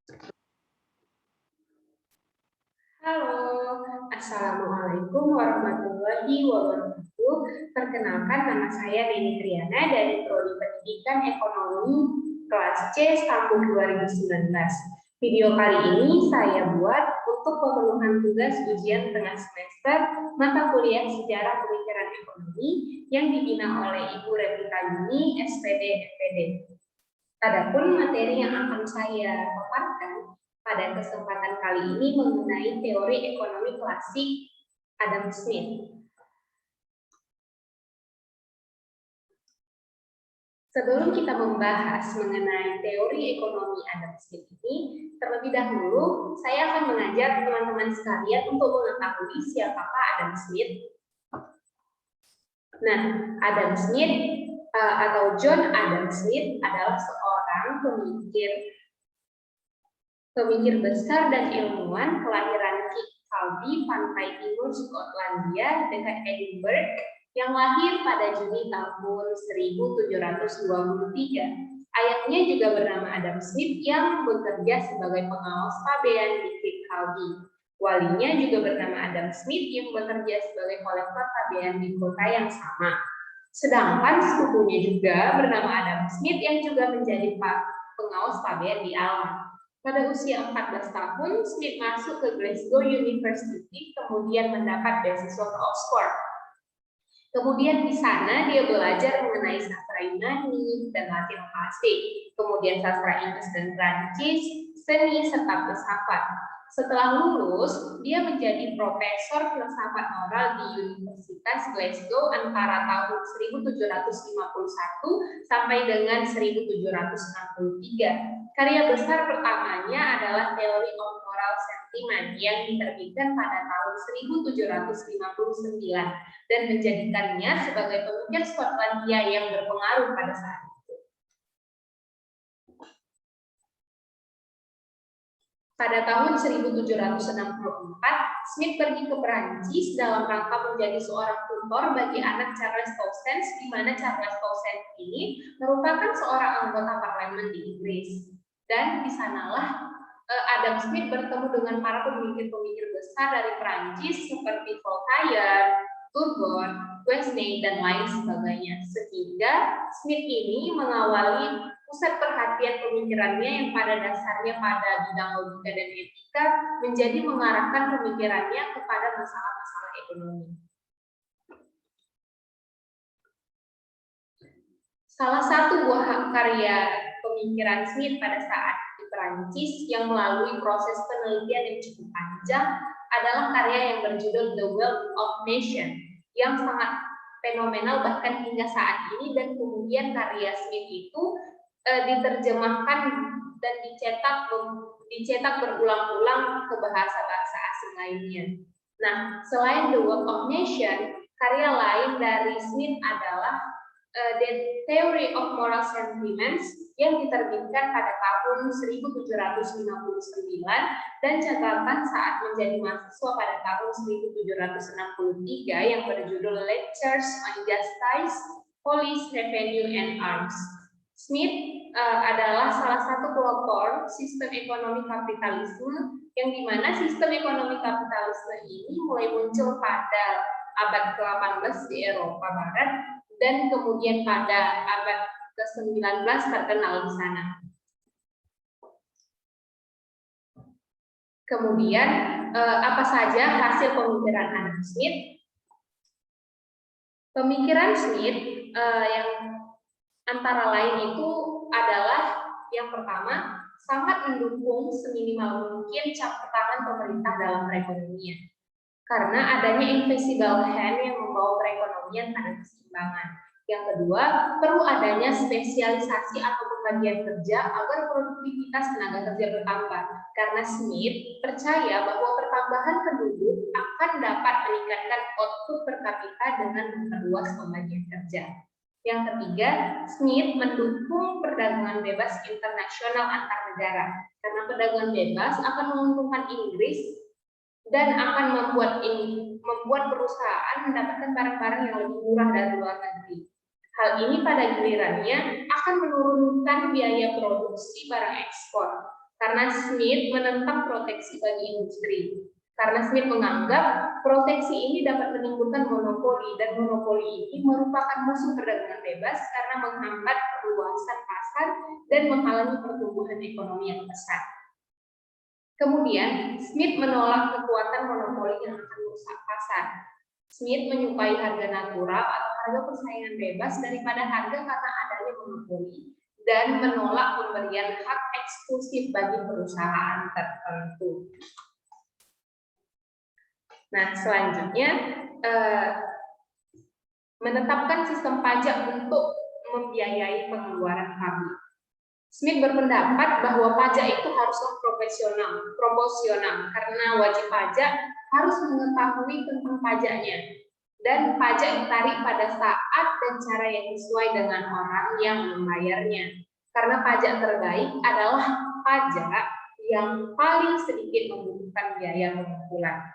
Halo, Assalamualaikum warahmatullahi wabarakatuh. Perkenalkan, nama saya Neni Triana dari Prodi Pendidikan Ekonomi kelas C tahun 2019. Video kali ini saya buat untuk pemenuhan tugas ujian tengah semester mata kuliah Sejarah Pemikiran Ekonomi yang dibina oleh Ibu Revita Yuni, SPD FPD. Adapun materi yang akan saya paparkan pada kesempatan kali ini mengenai teori ekonomi klasik Adam Smith. Sebelum kita membahas mengenai teori ekonomi Adam Smith ini, terlebih dahulu saya akan mengajak teman-teman sekalian untuk mengetahui siapakah Adam Smith. Nah, Adam Smith atau John Adam Smith adalah seorang pemikir besar dan ilmuwan kelahiran Calby, pantai timur Skotlandia dekat Edinburgh, yang lahir pada Juni tahun 1723. Ayahnya juga bernama Adam Smith yang bekerja sebagai pengawas pabean di Great Calby. Walinya juga bernama Adam Smith yang bekerja sebagai kolektor pabean di kota yang sama. Sedangkan sepupunya juga bernama Adam Smith yang juga menjadi pengawas pabean di Alma. Pada usia 14 tahun, Smith masuk ke Glasgow University, kemudian mendapat beasiswa ke Oxford. Kemudian di sana dia belajar mengenai sastra Yunani dan Latin klasik, kemudian sastra Inggris dan Prancis, seni serta filsafat. Setelah lulus, dia menjadi profesor filsafat moral di Universitas Glasgow antara tahun 1751 sampai dengan 1763. Karya besar pertamanya adalah Theory of Moral Sentiment yang diterbitkan pada tahun 1759 dan menjadikannya sebagai pemikir Skotlandia yang berpengaruh pada saat itu. Pada tahun 1764, Smith pergi ke Perancis dalam rangka menjadi seorang tutor bagi anak Charles Toussaint, di mana Charles Toussaint ini merupakan seorang anggota parlemen di Inggris. Dan di sanalah Adam Smith bertemu dengan para pemikir-pemikir besar dari Perancis seperti Voltaire, Turgot, Quesnay, dan lain sebagainya. Sehingga Smith ini mengawali pusat perhatian pemikirannya yang pada dasarnya pada bidang logika dan etika menjadi mengarahkan pemikirannya kepada masalah-masalah ekonomi. Salah satu buah karya pemikiran Smith pada saat di Perancis yang melalui proses penelitian yang cukup panjang adalah karya yang berjudul The Wealth of Nations yang sangat fenomenal bahkan hingga saat ini, dan kemudian karya Smith itu diterjemahkan dan dicetak berulang-ulang ke bahasa-bahasa asing lainnya. Nah, selain The Wealth of Nations, karya lain dari Smith adalah The Theory of Moral Sentiments yang diterbitkan pada tahun 1759 dan catatan saat menjadi mahasiswa pada tahun 1763 yang berjudul Lectures on Justice, Police, Revenue, and Arms. Smith adalah salah satu pelopor sistem ekonomi kapitalisme yang dimana sistem ekonomi kapitalisme ini mulai muncul pada abad ke-18 di Eropa Barat dan kemudian pada abad ke-19 terkenal di sana. Kemudian apa saja hasil pemikiran Adam Smith? Pemikiran Smith yang antara lain itu adalah yang pertama, sangat mendukung seminimal mungkin campur tangan pemerintah dalam perekonomian. Karena adanya invisible hand yang membawa perekonomian pada keseimbangan. Yang kedua, perlu adanya spesialisasi atau pembagian kerja agar produktivitas tenaga kerja bertambah. Karena Smith percaya bahwa pertambahan penduduk akan dapat meningkatkan output per kapita dengan memperluas pembagian kerja. Yang ketiga, Smith mendukung perdagangan bebas internasional antar negara. Karena perdagangan bebas akan menguntungkan Inggris dan akan membuat perusahaan mendapatkan barang-barang yang lebih murah dari luar negeri. Hal ini pada gilirannya akan menurunkan biaya produksi barang ekspor. Karena karena Smith menentang proteksi bagi industri. Karena Smith menganggap proteksi ini dapat menimbulkan monopoli, dan monopoli ini merupakan musuh perdagangan bebas karena menghambat perluasan pasar dan menghalangi pertumbuhan ekonomi yang pesat. Kemudian, Smith menolak kekuatan monopoli yang akan merusak pasar. Smith menyukai harga natural atau harga persaingan bebas daripada harga karena adanya monopoli, dan menolak pemberian hak eksklusif bagi perusahaan tertentu. Nah, selanjutnya menetapkan sistem pajak untuk membiayai pengeluaran publik. Smith berpendapat bahwa pajak itu haruslah proporsional karena wajib pajak harus mengetahui tentang pajaknya, dan pajak ditarik pada saat dan cara yang sesuai dengan orang yang membayarnya. Karena pajak terbaik adalah pajak yang paling sedikit membutuhkan biaya pengumpulan.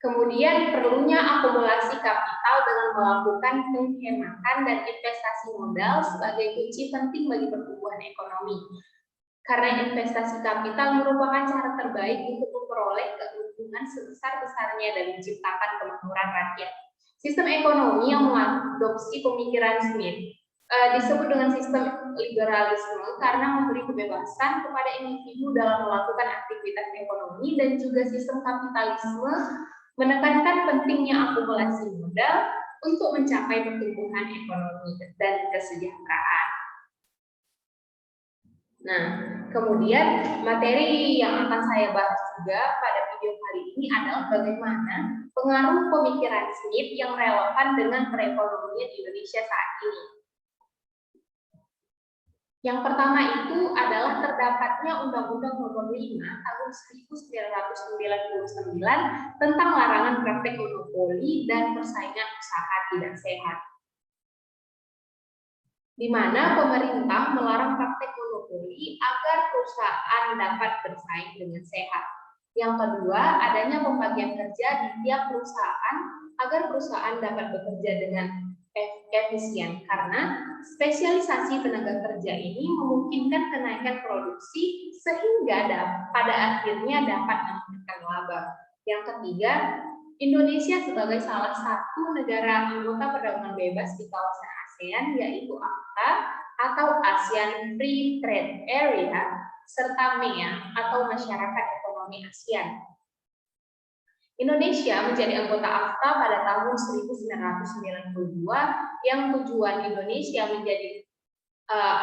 Kemudian perlunya akumulasi kapital dengan melakukan penghematan dan investasi modal sebagai kunci penting bagi pertumbuhan ekonomi. Karena investasi kapital merupakan cara terbaik untuk memperoleh keuntungan sebesar-besarnya dan menciptakan kemakmuran rakyat. Sistem ekonomi yang mengadopsi pemikiran Smith disebut dengan sistem liberalisme karena memberi kebebasan kepada individu dalam melakukan aktivitas ekonomi, dan juga sistem kapitalisme menekankan pentingnya akumulasi modal untuk mencapai pertumbuhan ekonomi dan kesejahteraan. Nah, kemudian materi yang akan saya bahas juga pada video kali ini adalah bagaimana pengaruh pemikiran Smith yang relevan dengan perekonomian Indonesia saat ini. Yang pertama itu adalah terdapatnya Undang-Undang Nomor 5 Tahun 1999 tentang larangan praktek monopoli dan persaingan usaha tidak sehat, di mana pemerintah melarang praktek monopoli agar perusahaan dapat bersaing dengan sehat. Yang kedua, adanya pembagian kerja di tiap perusahaan agar perusahaan dapat bekerja dengan efisien, karena spesialisasi tenaga kerja ini memungkinkan kenaikan produksi sehingga pada akhirnya dapat meningkatkan laba. Yang ketiga, Indonesia sebagai salah satu negara anggota perdagangan bebas di kawasan ASEAN, yaitu AFTA atau ASEAN Free Trade Area, serta MEA atau Masyarakat Ekonomi ASEAN. Indonesia menjadi anggota AFTA pada tahun 1992, yang tujuan Indonesia menjadi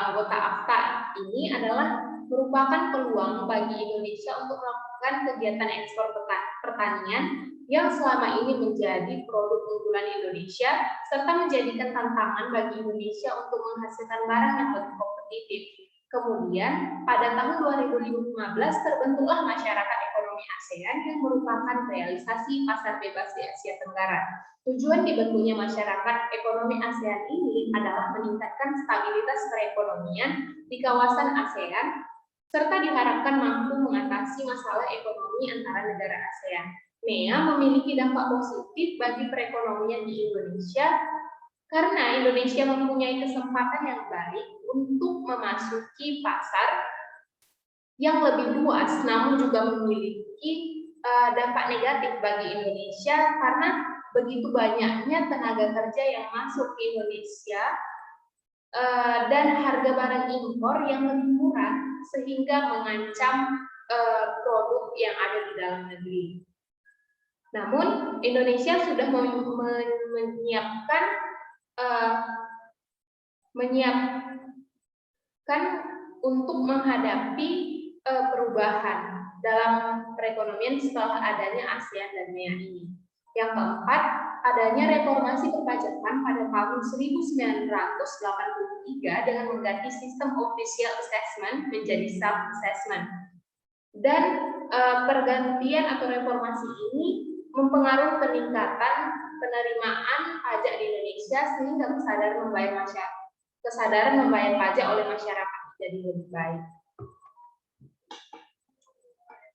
anggota AFTA ini adalah merupakan peluang bagi Indonesia untuk melakukan kegiatan ekspor pertanian yang selama ini menjadi produk unggulan Indonesia, serta menjadikan tantangan bagi Indonesia untuk menghasilkan barang yang lebih kompetitif. Kemudian, pada tahun 2015 terbentuklah Masyarakat Ekonomi ASEAN yang merupakan realisasi pasar bebas di Asia Tenggara. Tujuan dibentuknya Masyarakat Ekonomi ASEAN ini adalah meningkatkan stabilitas perekonomian di kawasan ASEAN, serta diharapkan mampu mengatasi masalah ekonomi antara negara ASEAN. MEA memiliki dampak positif bagi perekonomian di Indonesia karena Indonesia mempunyai kesempatan yang baik untuk memasuki pasar yang lebih luas, namun juga memiliki dampak negatif bagi Indonesia karena begitu banyaknya tenaga kerja yang masuk ke Indonesia dan harga barang impor yang lebih murah, sehingga mengancam produk yang ada di dalam negeri. Namun Indonesia sudah menyiapkan untuk menghadapi perubahan dalam perekonomian setelah adanya ASEAN dan MEA ini. Yang keempat, adanya reformasi perpajakan pada tahun 1983 dengan mengganti sistem official assessment menjadi self-assessment. Dan pergantian atau reformasi ini mempengaruhi peningkatan penerimaan pajak di Indonesia, sehingga kesadaran membayar pajak oleh masyarakat jadi lebih baik.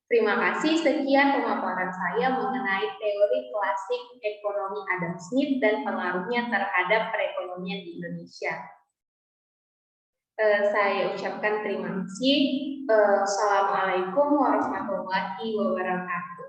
Terima kasih, sekian pemaparan saya mengenai teori klasik ekonomi Adam Smith dan pengaruhnya terhadap perekonomian di Indonesia. Saya ucapkan terima kasih. Assalamualaikum warahmatullahi wabarakatuh.